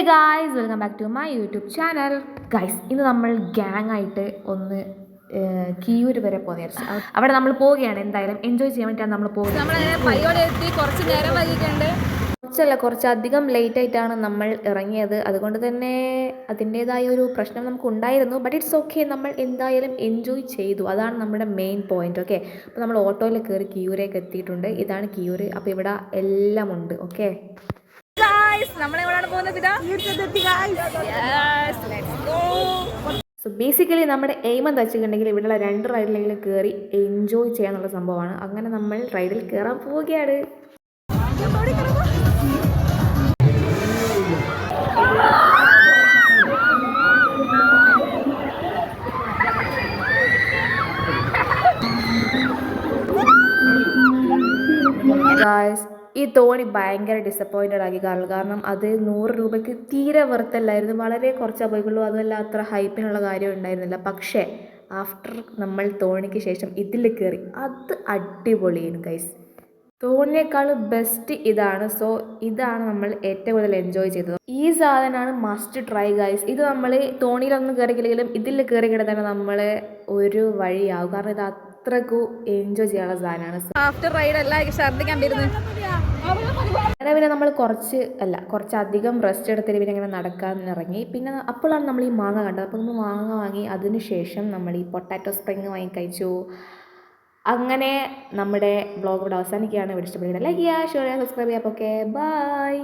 Guys, welcome back to my YouTube channel. Guys, ഇന്ന് നമ്മൾ gang ആയിട്ട് ഒന്ന് കിയൂർ വരെ പോകുന്നത്. അവിടെ നമ്മൾ പോവുകയാണ്. എന്തായാലും എൻജോയ് ചെയ്യാൻ വേണ്ടിയിട്ടാണ് നമ്മൾ പോകുന്നത്. കുറച്ചധികം ലേറ്റ് ആയിട്ടാണ് നമ്മൾ ഇറങ്ങിയത്. അതുകൊണ്ട് തന്നെ അതിൻ്റേതായ ഒരു പ്രശ്നം നമുക്കുണ്ടായിരുന്നു. ബട്ട് ഇറ്റ്സ് ഓക്കെ, നമ്മൾ എന്തായാലും എൻജോയ് ചെയ്തു. അതാണ് നമ്മുടെ മെയിൻ പോയിന്റ്. ഓക്കെ, അപ്പോൾ നമ്മൾ ഓട്ടോയിൽ കയറി കിയൂരേക്ക് എത്തിയിട്ടുണ്ട്. ഇതാണ് കിയൂർ. അപ്പോൾ ഇവിടെ എല്ലാം ഉണ്ട്. ഓക്കെ, സോ ബേസിക്കലി നമ്മുടെ എയിം എന്താ വെച്ചിട്ടുണ്ടെങ്കിൽ ഇവിടെയുള്ള 2 റൈഡിലെങ്കിലും കയറി എൻജോയ് ചെയ്യാന്നുള്ള സംഭവമാണ്. അങ്ങനെ നമ്മൾ റൈഡിൽ കയറാൻ പോവുകയാണ്. ഈ തോണി ഭയങ്കര ഡിസപ്പോയിൻറ്റഡ് ആക്കി കാരണം അത് 100 രൂപയ്ക്ക് തീരെ വെറുത്തല്ലായിരുന്നു. വളരെ കുറച്ചാണ് പോയിക്കുള്ളൂ. അതുമല്ല അത്ര ഹൈപ്പിനുള്ള കാര്യം ഉണ്ടായിരുന്നില്ല. പക്ഷേ ആഫ്റ്റർ നമ്മൾ തോണിക്ക് ശേഷം ഇതിൽ കയറി, അത് അടിപൊളിയായിരുന്നു ഗൈസ്. തോണിയേക്കാൾ ബെസ്റ്റ് ഇതാണ്. സോ ഇതാണ് നമ്മൾ ഏറ്റവും കൂടുതൽ എൻജോയ് ചെയ്തത്. ഈ സാധനമാണ് മസ്റ്റ് ട്രൈ ഗൈസ്. ഇത് നമ്മൾ തോണിയിലൊന്നും കയറിക്കില്ലെങ്കിലും ഇതിൽ കയറി കിടന്നാൽ നമ്മൾ ഒരു വഴിയാവും. കാരണം ഇത് അത്രക്കും എൻജോയ് ചെയ്യാനുള്ള സാധനമാണ്. ആഫ്റ്റർ റൈഡ് എല്ലാം ഛർദ്ദിക്കാൻ വരുന്നത്. അങ്ങനെ പിന്നെ നമ്മൾ കുറച്ചധികം റെസ്റ്റ് എടുത്തിട്ട് പിന്നെ ഇങ്ങനെ നടക്കാൻ ഇറങ്ങി. പിന്നെ അപ്പോഴാണ് നമ്മൾ ഈ മാങ്ങ കണ്ടത്. അപ്പോൾ നമ്മൾ മാങ്ങ വാങ്ങി. അതിനുശേഷം നമ്മൾ ഈ പൊട്ടാറ്റോ സ്പ്രിങ് വാങ്ങി കഴിച്ചു. അങ്ങനെ നമ്മുടെ വ്ളോഗ് ഇവിടെ അവസാനിക്കുകയാണ്. ഇവിടെ ഇഷ്ടപ്പെടുന്നത് ലൈക്ക് ചെയ്യുക, ഷെയർ ചെയ്യുക, സബ്സ്ക്രൈബ് ചെയ്യുക. അപ്പോൾ ഓക്കെ, ബൈ.